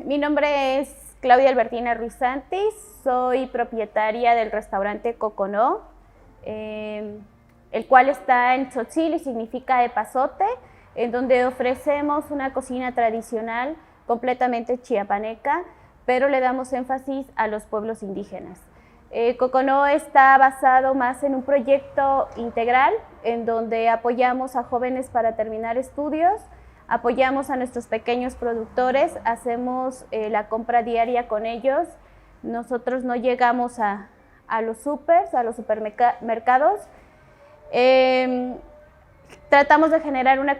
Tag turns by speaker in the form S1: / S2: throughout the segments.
S1: Mi nombre es Claudia Albertina Ruiz Santis, soy propietaria del restaurante Coconó, el cual está en Tzotzil y significa epazote, en donde ofrecemos una cocina tradicional completamente chiapaneca, pero le damos énfasis a los pueblos indígenas. Coconó está basado más en un proyecto integral, en donde apoyamos a jóvenes para terminar estudios, apoyamos a nuestros pequeños productores, hacemos la compra diaria con ellos. Nosotros no llegamos a los supermercados. Tratamos de generar una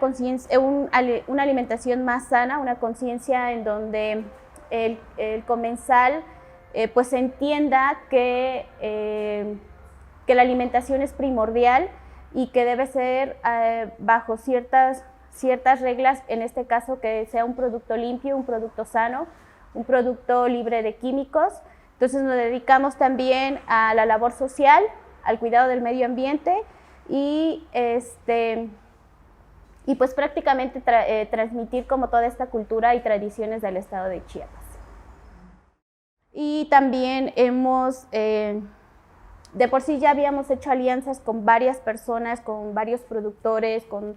S1: alimentación más sana, una conciencia en donde el comensal pues entienda que la alimentación es primordial y que debe ser bajo ciertas reglas, en este caso que sea un producto limpio, un producto sano, un producto libre de químicos. Entonces nos dedicamos también a la labor social, al cuidado del medio ambiente y pues prácticamente transmitir como toda esta cultura y tradiciones del estado de Chiapas. Y también de por sí ya habíamos hecho alianzas con varias personas, con varios productores, con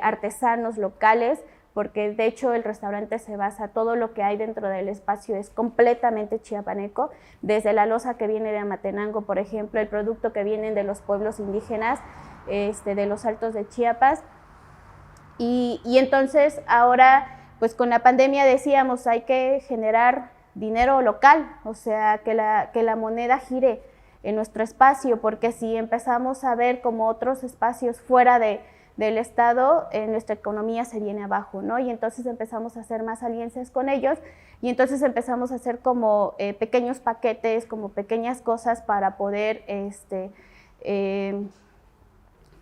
S1: artesanos locales, porque de hecho el restaurante se basa, todo lo que hay dentro del espacio es completamente chiapaneco, desde la loza que viene de Amatenango, por ejemplo, el producto que viene de los pueblos indígenas, de los Altos de Chiapas. Y entonces ahora, pues con la pandemia decíamos, hay que generar dinero local, o sea, que la moneda gire en nuestro espacio, porque si empezamos a ver como otros espacios fuera del estado, nuestra economía se viene abajo, ¿no? Y entonces empezamos a hacer más alianzas con ellos y entonces empezamos a hacer como pequeños paquetes, como pequeñas cosas para poder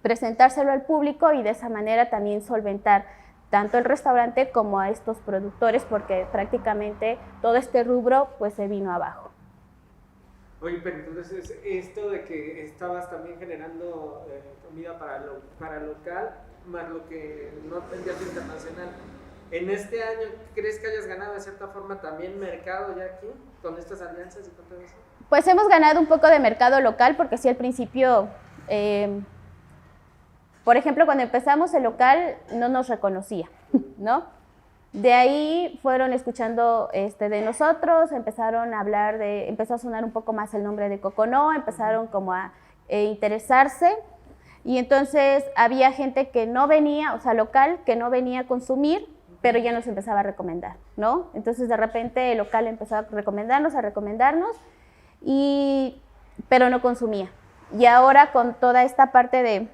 S1: presentárselo al público y de esa manera también solventar tanto el restaurante como a estos productores, porque prácticamente todo este rubro pues se vino abajo.
S2: Oye, pero entonces esto de que estabas también generando comida para local, más lo que no vendías internacional, ¿en este año crees que hayas ganado de cierta forma también mercado ya aquí, con estas alianzas y con todo eso?
S1: Pues hemos ganado un poco de mercado local, porque sí al principio, por ejemplo, cuando empezamos el local no nos reconocía, ¿no? De ahí fueron escuchando de nosotros, empezaron a hablar empezó a sonar un poco más el nombre de Coconó, empezaron como a interesarse y entonces había gente que no venía, o sea, local, que no venía a consumir, pero ya nos empezaba a recomendar, ¿no? Entonces de repente el local empezó a recomendarnos, pero no consumía. Y ahora con toda esta parte de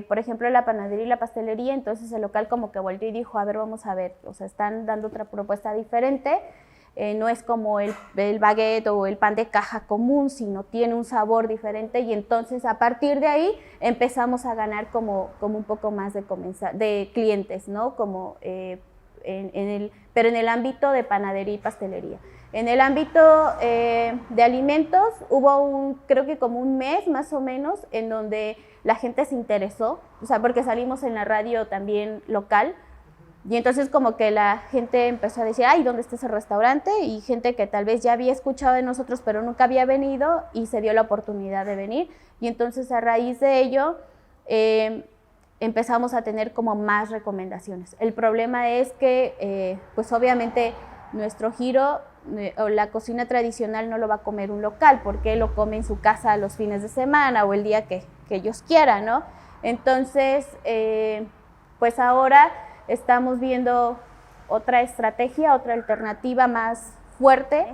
S1: por ejemplo, la panadería y la pastelería, entonces el local como que volvió y dijo, a ver, vamos a ver, o sea, están dando otra propuesta diferente, no es como el baguette o el pan de caja común, sino tiene un sabor diferente y entonces a partir de ahí empezamos a ganar como un poco más de clientes, ¿no? Como, pero en el ámbito de panadería y pastelería. En el ámbito de alimentos hubo creo que como un mes más o menos en donde la gente se interesó, o sea, porque salimos en la radio también local y entonces como que la gente empezó a decir, ay, ¿dónde está ese restaurante? Y gente que tal vez ya había escuchado de nosotros pero nunca había venido y se dio la oportunidad de venir y entonces a raíz de ello empezamos a tener como más recomendaciones. El problema es que pues obviamente nuestro giro o la cocina tradicional no lo va a comer un local, porque lo come en su casa los fines de semana o el día que ellos quieran, ¿no? Entonces, pues ahora estamos viendo otra estrategia, otra alternativa más fuerte,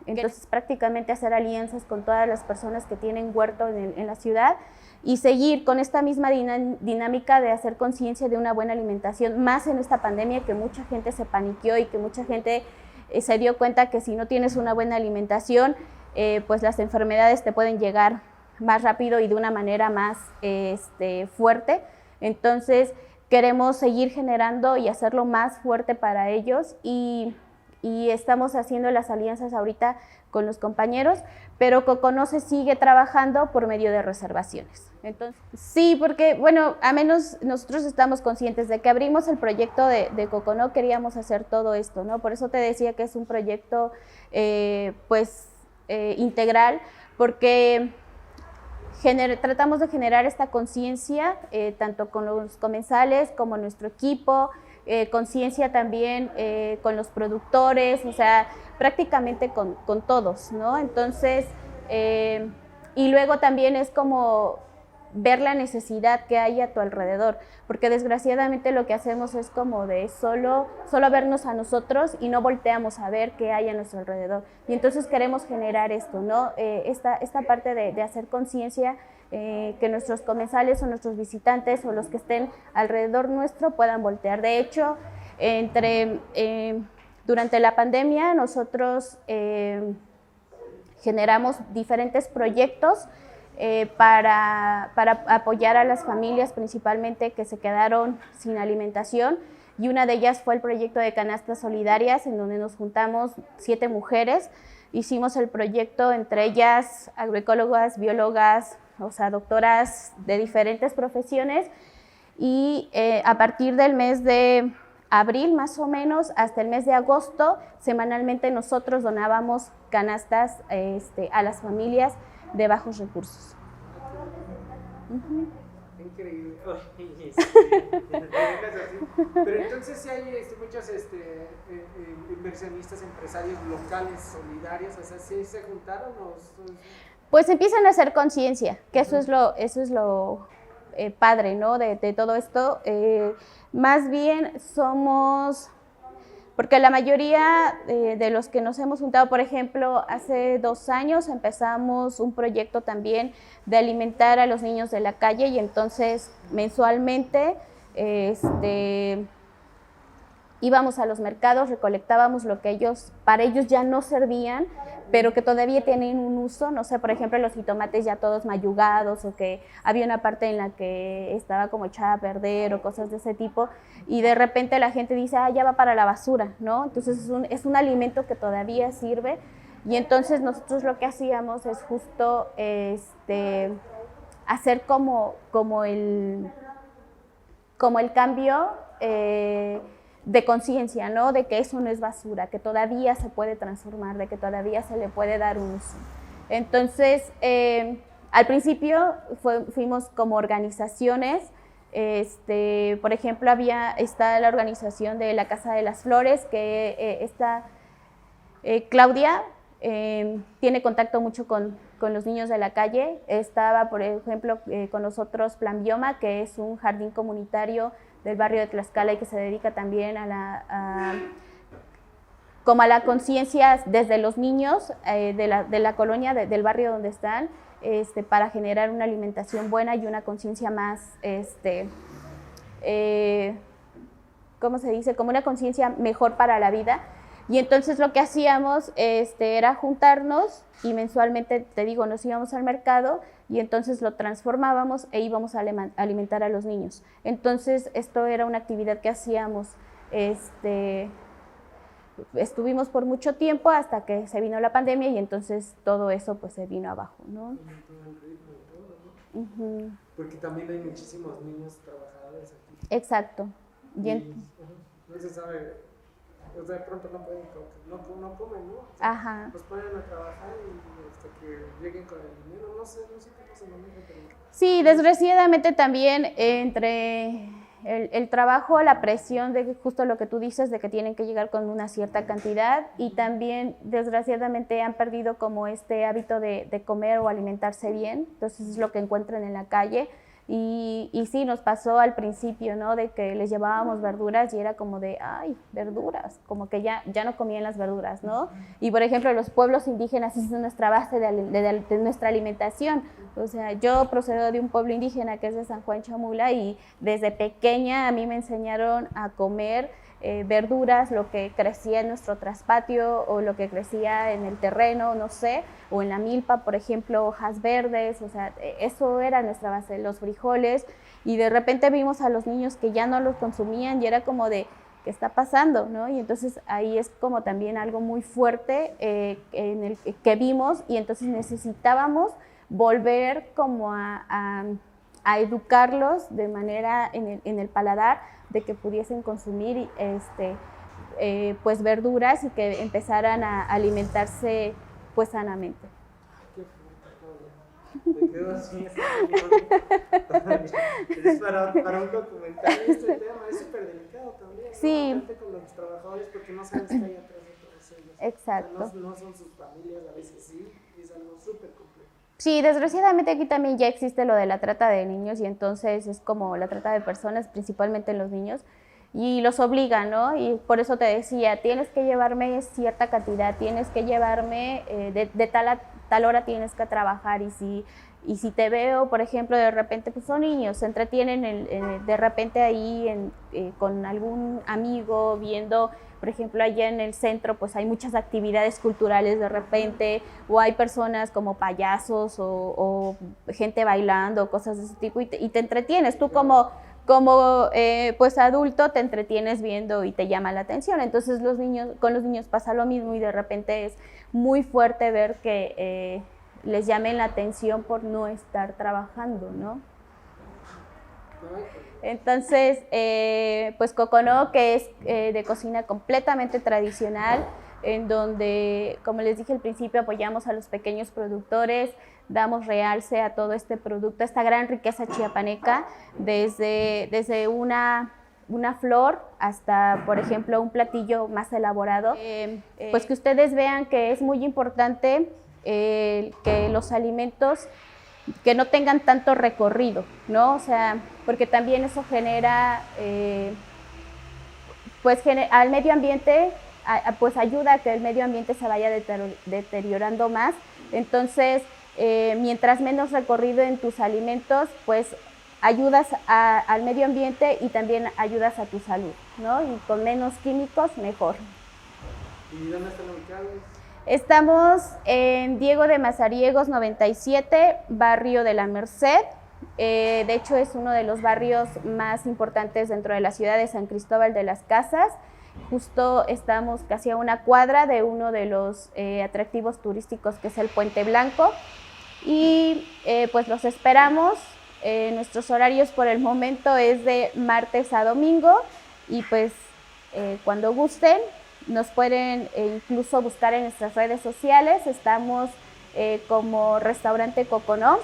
S1: entonces prácticamente hacer alianzas con todas las personas que tienen huerto en la ciudad y seguir con esta misma dinámica de hacer conciencia de una buena alimentación, más en esta pandemia que mucha gente se paniqueó y que mucha gente se dio cuenta que si no tienes una buena alimentación, pues las enfermedades te pueden llegar más rápido y de una manera más fuerte. Entonces queremos seguir generando y hacerlo más fuerte para ellos y y estamos haciendo las alianzas ahorita con los compañeros, pero Coconó se sigue trabajando por medio de reservaciones. Entonces, sí, porque, bueno, a menos nosotros estamos conscientes de que abrimos el proyecto de Coconó, queríamos hacer todo esto, ¿no? Por eso te decía que es un proyecto, integral, porque tratamos de generar esta conciencia, tanto con los comensales como nuestro equipo, conciencia también con los productores, o sea, prácticamente con todos, ¿no? Entonces, y luego también es como ver la necesidad que hay a tu alrededor, porque desgraciadamente lo que hacemos es como de solo vernos a nosotros y no volteamos a ver qué hay a nuestro alrededor. Y entonces queremos generar esto, ¿no? Esta parte de hacer conciencia, que nuestros comensales o nuestros visitantes o los que estén alrededor nuestro puedan voltear. De hecho, durante la pandemia nosotros generamos diferentes proyectos para apoyar a las familias principalmente que se quedaron sin alimentación, y una de ellas fue el proyecto de canastas solidarias, en donde nos juntamos 7 mujeres, hicimos el proyecto, entre ellas agroecólogas, biólogas, o sea, doctoras de diferentes profesiones, y a partir del mes de abril más o menos hasta el mes de agosto, semanalmente nosotros donábamos canastas a las familias de bajos recursos.
S2: Increíble. Pero entonces sí hay muchos inversionistas, empresarios locales, solidarios, o sea, ¿sí se juntaron?
S1: Pues empiezan a hacer conciencia, que eso es lo padre, ¿no? De todo esto. Más bien somos... Porque la mayoría de los que nos hemos juntado, por ejemplo, hace 2 años empezamos un proyecto también de alimentar a los niños de la calle, y entonces mensualmente íbamos a los mercados, recolectábamos lo que para ellos ya no servían, pero que todavía tienen un uso, no sé, por ejemplo, los jitomates ya todos mayugados, o que había una parte en la que estaba como echada a perder o cosas de ese tipo, y de repente la gente dice, ya va para la basura, ¿no? Entonces es un alimento que todavía sirve, y entonces nosotros lo que hacíamos es justo hacer como el cambio de conciencia, ¿no? De que eso no es basura, que todavía se puede transformar, de que todavía se le puede dar un uso. Entonces, al principio fuimos como organizaciones, por ejemplo, está la organización de la Casa de las Flores, que Claudia tiene contacto mucho con los niños de la calle. Estaba, por ejemplo, con nosotros Plan Bioma, que es un jardín comunitario del barrio de Tlaxcala y que se dedica también a la conciencia desde los niños de la colonia, del barrio donde están, para generar una alimentación buena y una conciencia más, ¿cómo se dice? Como una conciencia mejor para la vida. Y entonces lo que hacíamos era juntarnos, y mensualmente, te digo, nos íbamos al mercado y entonces lo transformábamos e íbamos a alimentar a los niños. Entonces esto era una actividad que hacíamos, estuvimos por mucho tiempo hasta que se vino la pandemia, y entonces todo eso pues se vino abajo, ¿no?
S2: Porque también hay muchísimos niños trabajadores aquí.
S1: Exacto.
S2: No se sabe. O sea, de pronto no pueden, no comen, ¿no? O sea,
S1: Ajá.
S2: los ponen a trabajar y hasta que lleguen con el dinero, no sé cómo se maneja, pero...
S1: Sí, desgraciadamente también entre el trabajo, la presión de justo lo que tú dices, de que tienen que llegar con una cierta cantidad, y también desgraciadamente han perdido como este hábito de comer o alimentarse bien, entonces es lo que encuentran en la calle. Y sí, nos pasó al principio, ¿no? De que les llevábamos verduras y era como de, ay, verduras, como que ya no comían las verduras, ¿no? Y por ejemplo, los pueblos indígenas es nuestra base de nuestra alimentación. O sea, yo procedo de un pueblo indígena que es de San Juan Chamula, y desde pequeña a mí me enseñaron a comer verduras, lo que crecía en nuestro traspatio o lo que crecía en el terreno, no sé, o en la milpa, por ejemplo, hojas verdes, o sea, eso era nuestra base, los frijoles, y de repente vimos a los niños que ya no los consumían, y era como de, ¿qué está pasando? ¿No? Y entonces ahí es como también algo muy fuerte en el que vimos, y entonces necesitábamos volver como a educarlos de manera en el paladar, de que pudiesen consumir pues verduras y que empezaran a alimentarse pues sanamente.
S2: Me quedo así. Es para un documental este tema, es súper delicado también.
S1: Sí.
S2: ¿No? Con los trabajadores, porque no sabes qué hay atrás de todos ellos.
S1: Exacto.
S2: O sea, no son sus familias, a veces sí, es algo súper complejo.
S1: Sí, desgraciadamente aquí también ya existe lo de la trata de niños, y entonces es como la trata de personas, principalmente en los niños, y los obligan, ¿no? Y por eso te decía, tienes que llevarme cierta cantidad, tienes que llevarme de tal a tal hora tienes que trabajar, y si te veo, por ejemplo, de repente, pues son niños, se entretienen de repente ahí con algún amigo viendo, por ejemplo, allá en el centro, pues hay muchas actividades culturales de repente, o hay personas como payasos o gente bailando, cosas de ese tipo, y te entretienes. Tú como pues adulto te entretienes viendo y te llama la atención. Entonces con los niños pasa lo mismo, y de repente es muy fuerte ver que les llamen la atención por no estar trabajando, ¿no? Entonces, pues Coconó, que es de cocina completamente tradicional, en donde, como les dije al principio, apoyamos a los pequeños productores, damos realce a todo este producto, esta gran riqueza chiapaneca, desde una flor hasta, por ejemplo, un platillo más elaborado. Pues que ustedes vean que es muy importante que los alimentos que no tengan tanto recorrido, ¿no? O sea, porque también eso genera, pues al medio ambiente, pues ayuda a que el medio ambiente se vaya deteriorando más. Entonces, mientras menos recorrido en tus alimentos, pues ayudas al medio ambiente y también ayudas a tu salud, ¿no? Y con menos químicos, mejor.
S2: ¿Y dónde están ubicados?
S1: Estamos en Diego de Mazariegos 97, barrio de la Merced. De hecho, es uno de los barrios más importantes dentro de la ciudad de San Cristóbal de las Casas. Justo estamos casi a una cuadra de uno de los atractivos turísticos, que es el Puente Blanco. Y pues los esperamos. Nuestros horarios por el momento es de martes a domingo, y pues cuando gusten nos pueden incluso buscar en nuestras redes sociales. Estamos como Restaurante Coconó.